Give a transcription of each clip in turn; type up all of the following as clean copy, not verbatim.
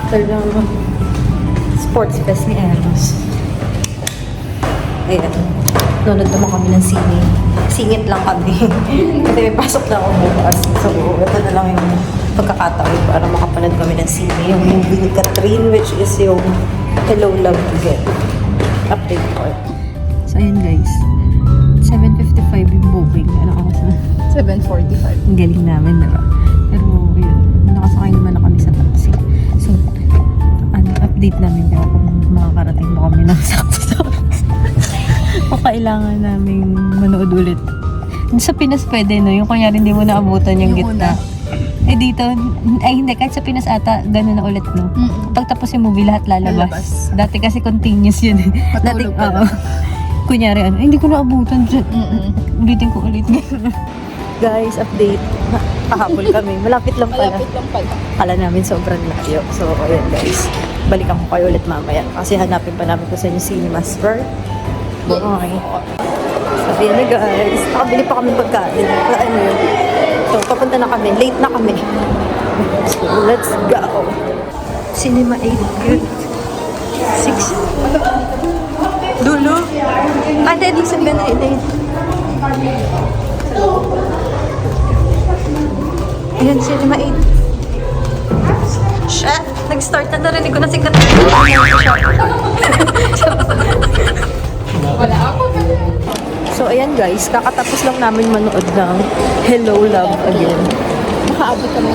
Talagang sports fest ni Eros. Ayan. Nunod naman kami ng sine. Singit lang kami. Kasi may pasok na ako bukas. So, ito na lang yung pagkakataon para makapanood kami ng sine. Yung movie ni Catherine, which is yung Hello, Love Again. Update part. So, ayan guys. 7:55 yung booking. Ano oras na? 7:45. Ang galing namin, diba? Pero, yun. Nakasakay naman na kami sa taxi. So, update namin daw kung makakarating ba kami ng sakto. O kailangan namin manood ulit. Sa Pinas pwede, no? Yung kunyari hindi mo naabutan yung gitna. Eh dito, ay hindi, kahit sa Pinas ata, gano'n na ulit, no? Kapag tapos yung movie, lahat lalabas. Dati kasi continuous yun. Dati, oo. Kunyari, hindi ko naabutan. Ulitin ko ulit. Guys, update. Kahapon kami. Malapit lang pala. Malapit lang pala. Kala namin sobrang layo. So, ayan guys. Balikan ko kayo ulit mamaya. Kasi hanapin pa namin kung saan yung cinemas for okay. So, ayan na guys. Nakabili pa kami pagkain. Ano yun? So, papunta na kami. Late na kami. So, let's go. Cinema 8. Good. 6. Dulo. Ate, ito sabihin na 8. Ayan, Cinema 8. Shit! Nag-start na, narinig ko na si Catherine. Wala ako. So, ayan guys, kakatapos lang namin manood ng Hello, Love Again. Makaabot kami.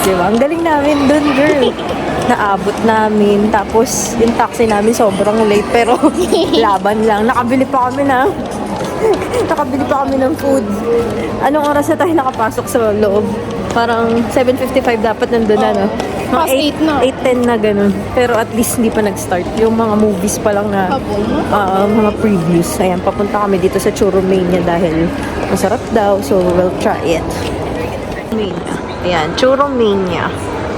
Diba? Ang galing namin dun, girl. Naabot namin. Tapos, yung taxi namin sobrang late. Pero, laban lang. Nakabili pa kami ng food. Anong oras na tayo nakapasok sa loob? Parang 7:55 dapat nandun na, no? Past 8 na. 8:10 na ganun. Pero at least hindi pa nag-start. Yung mga movies pa lang na mga previews. Ayan, papunta kami dito sa Churromania dahil masarap daw. So, we'll try it. Churromania. Ayan, Churromania.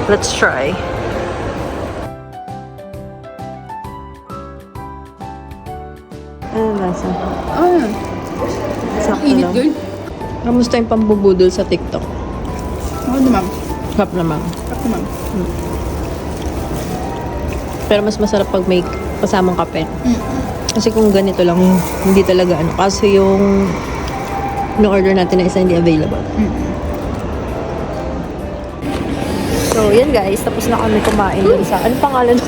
Let's try. Ano lasa? Sakto Init lang. girl. Kamusta yung pambubudol sa TikTok? Ako naman. Sarap naman. Ako naman. Pero mas masarap pag may kasamang kape. Kasi kung ganito lang, hindi talaga ano. Kasi yung no-order natin na isa hindi available. So, yan guys. Tapos na kami kumain dun sa... Ano pangalan?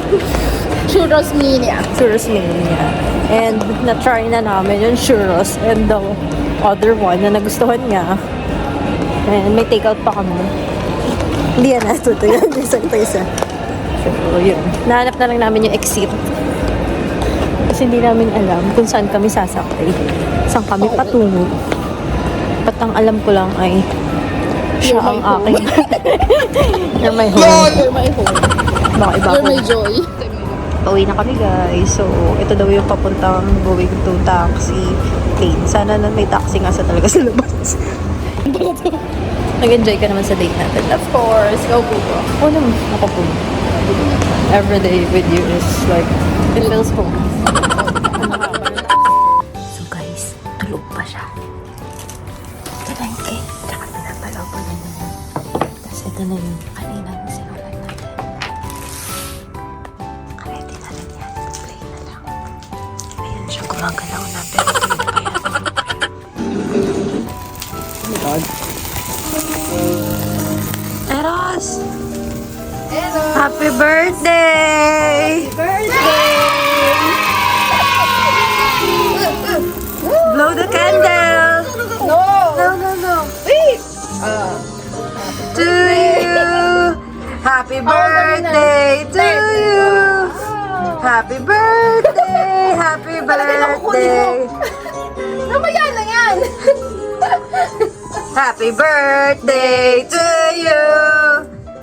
Churros Mania. Churros Mania. And na-try na namin yung churros. And the other one na nagustuhan niya. And may take-out pa kami. Hindi yan na. Ito yan. Isa. So, yun. Nahanap na lang namin yung exit. Kasi hindi namin alam kung saan kami sasakay. Saan kami patungo. Pat ang alam ko lang ay siya ang aking. You're my home. No, you're my home. Baka iba You're ko. my joy. Pauwi na kami guys. So, ito daw yung papuntang going to taxi lane. Sana na may taxi nga sa talaga sa labas. Nag-enjoy ka naman sa date natin. Of course. Go, Google. Oo naman. Ako po. Everyday with you is like, it feels home. So guys, tulog pa siya. Ito na yung cake. Tsaka pinapalaw pa niya naman. Tapos ito na yung kanina na sinulat natin. Ready na rin yan. Play na lang. Ayan siya, gumagalaw na. Pero tulog pa yan. Oh my God. Eros! Happy birthday! Blow the candle! No. Wait! To you! Happy birthday to you! Happy birthday! Happy birthday! Namaya na yan! Happy birthday to you!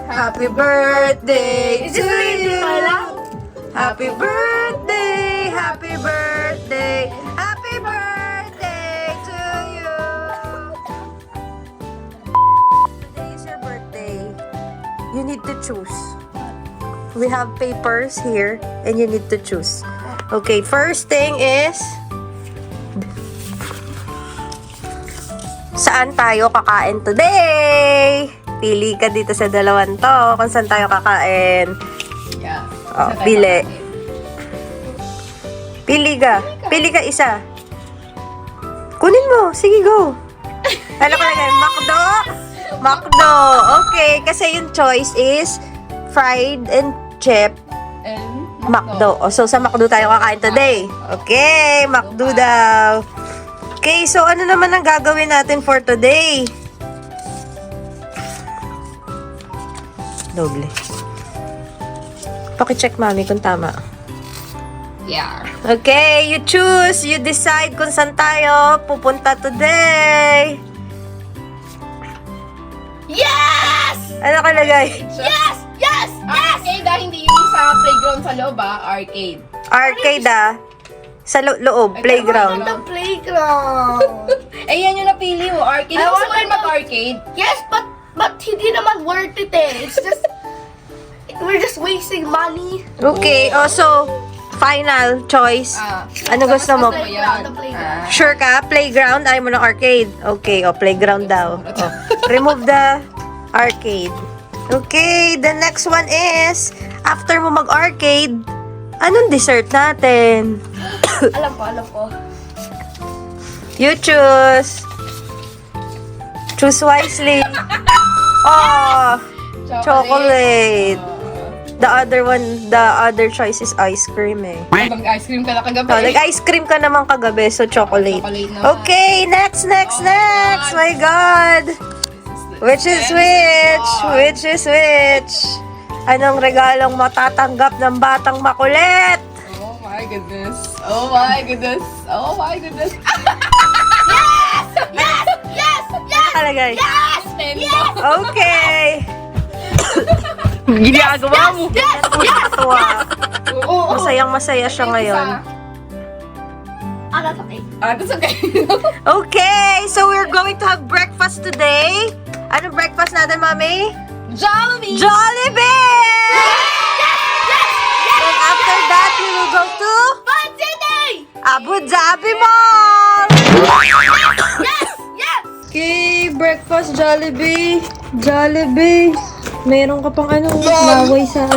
Happy birthday to you! Happy birthday! Happy birthday! Happy birthday to you! Today is your birthday. You need to choose. We have papers here and you need to choose. Okay, first thing is saan tayo kakain today? Pili ka dito sa dalawan to kung saan tayo kakain. Oh, pili. Pili ka. Pili ka isa. Kunin mo. Sige, go. Ano ka lagay? McDo? McDo. Okay, kasi yung choice is fried and chip. And McDo. O, so sa McDo tayo kakain today. Okay, McDo daw. Okay, so ano naman ang gagawin natin for today? Doble. Paki-check, mami, kung tama. Yeah. Okay, you choose. You decide kung saan tayo pupunta today. Yes! Ano kalagay? Yes! Yes! Arcade hindi yung sa playground sa loob arcade. Arcade Sa loob, playground. The playground. Yan yung napili mo, arcade. I Gusto mo want rin mag-arcade? Yes, but hindi naman worth it eh. It's just we're just wasting money. Okay, so final choice. Ano gusto mo? The playground. Sure ka? Playground? Ayaw mo ng arcade? Okay, playground daw. Remove the arcade. Okay, the next one is, after mo mag-arcade, anong dessert natin? Alam ko. You choose. Choose wisely. Oh, chocolate. The other choice is ice cream eh. Mag-ice cream ka na kagabi. Oh, nag-ice cream ka naman kagabi, so chocolate. Chocolate naman. Okay, next. My God. Which is which? Which is which? Anong regalong matatanggap ng batang makulit? Oh my goodness. Oh my goodness. Oh my goodness. Nakalagay. Yes! Okay. Ginagawa mo. Tuwa. Oo. Masayang-masaya siya ngayon. That's okay. That's okay. Okay, so we're going to have breakfast today. Anong breakfast natin, Mami? Jollibee! Jollibee! And after that, we will go to Fun City! Abu Dhabi Mall! Yes! Okay, breakfast Jollibee. Jollibee. Meron ka pang laway sa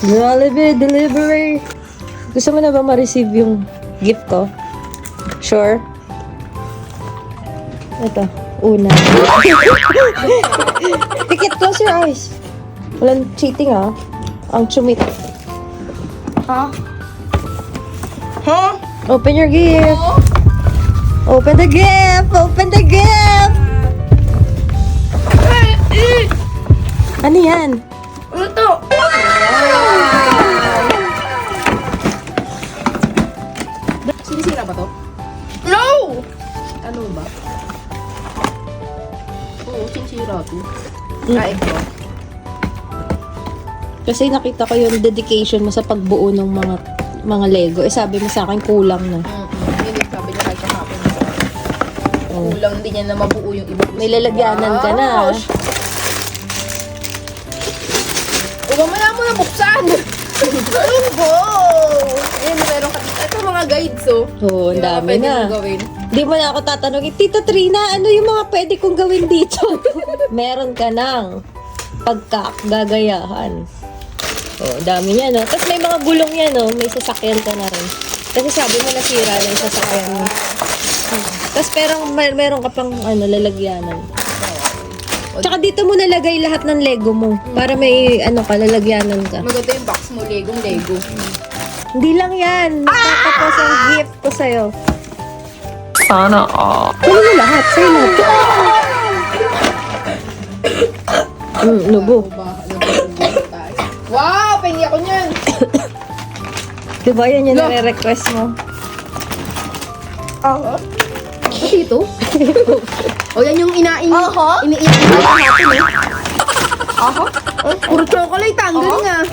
Jollibee delivery. Gusto mo na ba ma-receive yung gift ko? Sure? Ito, una. Pikit, close your eyes. Walang cheating Ang chumit. Huh? Open your gift. Open the gift! Open the gift! Ano yan? Ano to? Sinisira ba to? No! Ano ba? Oo, sinisira to. Mm. Kasi nakita ko yung dedication mo sa pagbuo ng mga Lego. Sabi mo sa akin kulang na. Yun yung sabi niya kahit kahapon. Kulang din niya na mabuo yung iba. May lalagyanan ka na. Huwag mo na buksan! Ayun, meron ka. Ito mga guides, Oo, ang Yung mga dami pwede na. mong gawin. Di mo na ako tatanungin, Tita Trina, ano yung mga pwede kong gawin dito? Meron ka ng pagkakagayahan. Oh, dami niya, no? Tapos may mga gulong yan, no? May sasakyan ka na rin. Kasi sabi mo nasira na yung sasakyan mo. Tapos pero meron ka pang lalagyanan. Tsaka dito mo nalagay lahat ng Lego mo. Para may lalagyanan ka. Maganda yung box mo, Lego. Hindi lang yan. Tapos ang gift ko sa'yo. Sana all. Kunin mo lahat. Sa'yo lahat. Nubo. Wow! Pengi ako niyan! Diba yan yung nare-request mo? Kasi ito? O yan yung iniiyak natin Puro chocolate, ang galing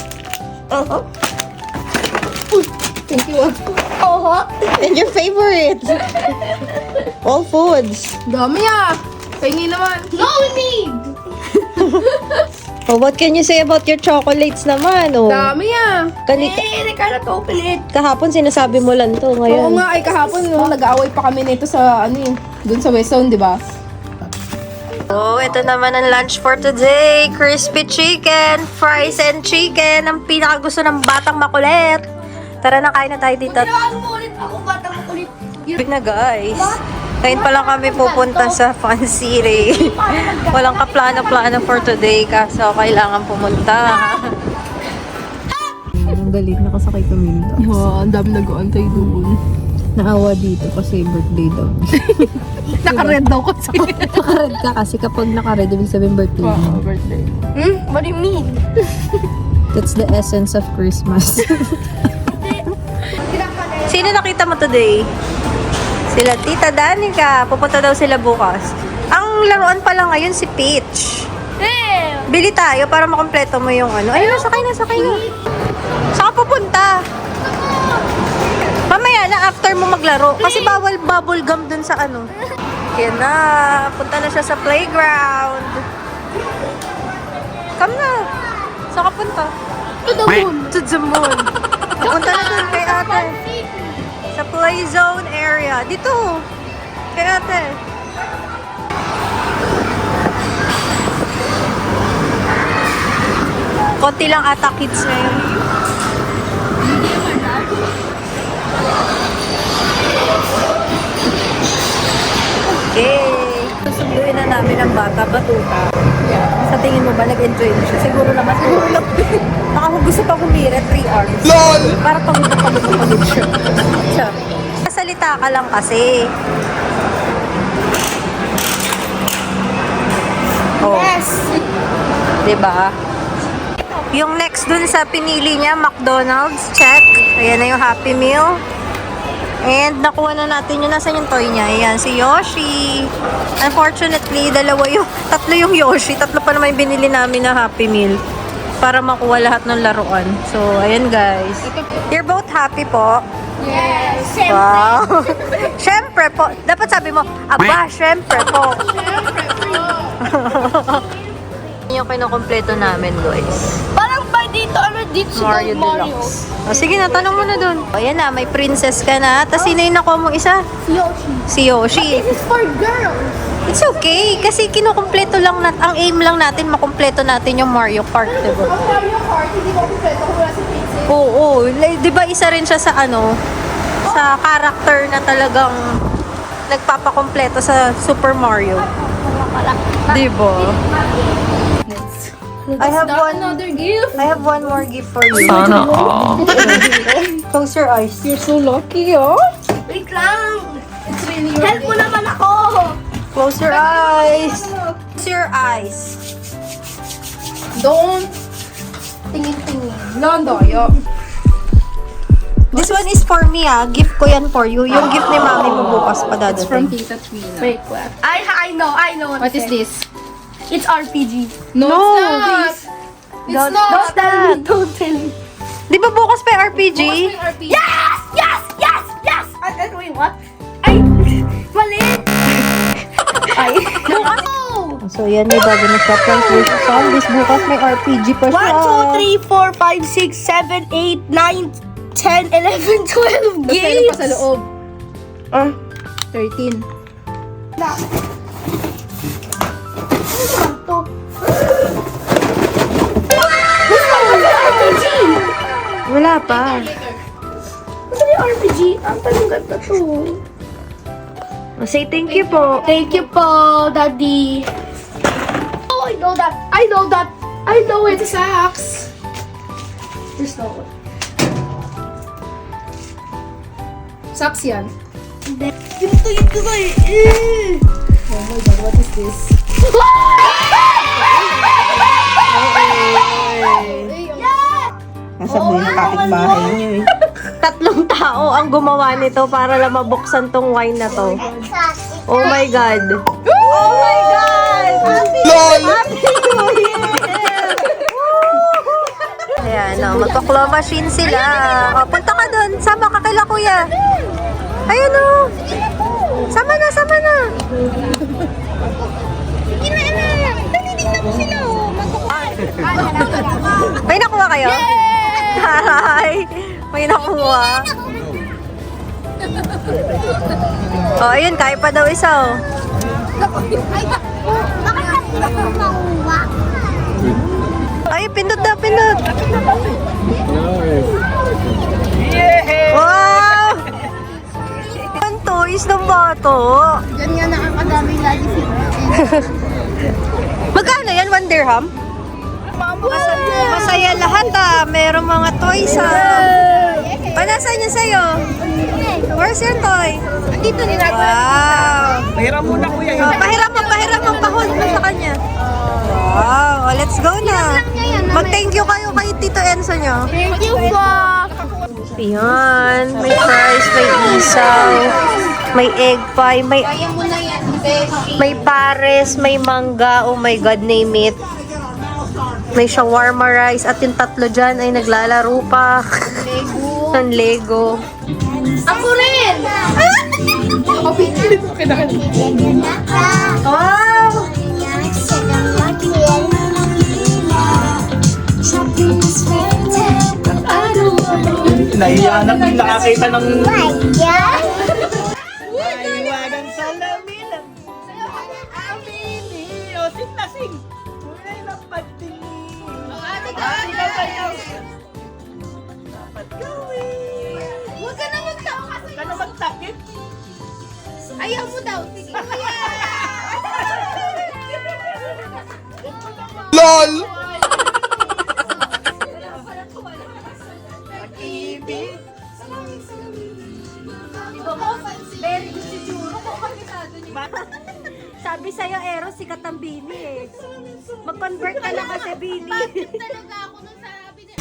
Thank you And your favorite. All foods. Dami Pengi naman. No need! Oh, what can you say about your chocolates naman? Oh, Dami I cannot open it. kahapon sinasabi mo lang to. Oo Ngayon. nga, ay kahapon nag-aaway pa kami nito sa dun sa Weston, di ba? Oh, ito naman ang lunch for today. Crispy chicken, fries and chicken. Ang pinakagusto ng batang makulit. Tara na, kain na tayo dito. Ginawa mo ulit ako, batang makulit. Yun na guys. Ngayon pa lang kami pupunta sa Fun City. Walang kaplano-plano for today kaso kailangan pumunta. Ang galit, nakasakay kami dito. Wow, ang dami nag-aantay doon. Naawa dito kasi birthday daw. Naka-red daw kasi. Naka-red ka kasi kapag naka-red, ibig sabihin birthday mo. Birthday. What do you mean? That's the essence of Christmas. Sino nakita mo today? Sila Tita Danica. Pupunta daw sila bukas. Ang laruan pala ngayon si Peach. Bili tayo para makompleto mo yung ano. Ayun, sakay na. Saan ka pupunta? Mamaya na after mo maglaro. Kasi bawal bubble gum dun sa ano. Yan na. Punta na siya sa playground. Come na. Saan ka punta? To the moon. To the moon. Punta na dun kay ate. Sa play zone area. Dito. Kay ate. Konti lang ata kids ngayon. Okay. Susunduin na namin ang bata, batuta. Sa tingin mo ba, nag-enjoy na siya? Siguro naman, tulog. Baka kung gusto pa kumira, 3 hours. LOL! Para pagod siya. Salita ka lang kasi. Oh. Yes. Diba? Yung next dun sa pinili niya, McDonald's, check. Ayan na yung Happy Meal. And nakuha na natin yun. Nasaan yung toy niya? Ayan, si Yoshi. Unfortunately, tatlo yung Yoshi. Tatlo pa naman yung binili namin na Happy Meal para makuha lahat ng laruan. So, ayan guys. You're both happy po? Yes. Wow. Syempre po. Dapat sabi mo, aba, syempre po. Yung kinukumpleto namin, guys. Parang ba dito, dito sa Mario Mario. Deluxe. O, sige na, tanong mo na dun. O, ayan na, may princess ka na. Tapos sino yung nakuha mo isa? Yoshi. Si Yoshi. This is for girls. It's okay, kasi kinukumpleto lang ang aim lang natin, makumpleto natin yung Mario Kart, diba? Ang Mario Kart, hindi ko kompleto kung wala si Princess. Oo, diba isa rin siya sa ano, sa character na talagang nagpapakompleto sa Super Mario. Diba? I have Another gift. one more gift for you. Sana all. Close your eyes. You're so lucky, oh. Wait lang. It's really Help mo naman ako. Close your eyes. Close your eyes. Don't. Tingin-tingin. Nandoyo. This one is for me, ah. Gift ko yan for you. Yung gift ni mami mo bukas pa It's from dadating. Tita Trina. Wait, what? I know What is this? It's RPG. No, No, it's not. It's Don't- not. don't tell me. Don't tell me. Di ba bukas pa yung RPG? RPG. Yes! Wait, what? Ay! Mali! Ay. Bukas! So, yan, may bago na siya. Translation song. This bukas may RPG pa siya. 1, 2, 3, 4, 5, 6, 7, 8, 9, 10, 11, 12 Tapos meron pa sa games! loob. Ano 13. naman to? RPG! Wala pa. Ano yung RPG? Ang tanong ganda to. Say thank you po. Thank you po, Daddy. Oh, I know that. I know that. I know it. It's a sax. There's no one. Sax yan. Ito ba eh? Oh my god, what is this? Nasa buhay kapitbahay niyo eh. Tatlong tao ang gumawa nito para lang mabuksan tong wine na to. Oh my God. Oh my God! Happy New Year! Ayan, oh, magpa-claw machine sila. Oh, punta ka doon. Sama ka kay kuya. Ayan oh. Sama na, sama na. May nakuha kayo? Hi! May nakuha. Oh, ayun, kaya pa daw isa oh. Ay, pindot na, pindot. Wow! Ang toys ng bato. Diyan nga nakakadami lagi si Magkano yan? 1 dirham? Masaya lahat ah. Merong mga toys ah. Nasaan yan sa'yo? Where's your toy? Andito ni Nato. Wow! Pahiram muna kuya. Oh, pahiram mo. Pahol mo sa kanya. Wow! Oh, let's go na. Mag-thank you kayo kay Tito Enzo nyo. Thank you po. Ayan. May fries, may isaw, may egg pie, may Kaya mo na yan, Beshi. may pares, may mangga. Oh my God, name it. May shawarma rice at yung tatlo dyan ay naglalaro pa. ng Lego. Ako rin. Wow! Nahiyanap din nakakita ng... Maiwanan sa laminan. Amini, o sing na sing. Kulay ng pagtingin. Dapat gawin. Huwag ka na magtawa kasi. Huwag ka na magtakip. Ayaw mo daw. Sige, kuya. LOL! Pag-ibig. Sabi sa'yo, Eros, sikat ang Bini eh. Mag-convert ka na kasi, Bini. Talaga ako nung sabi niya.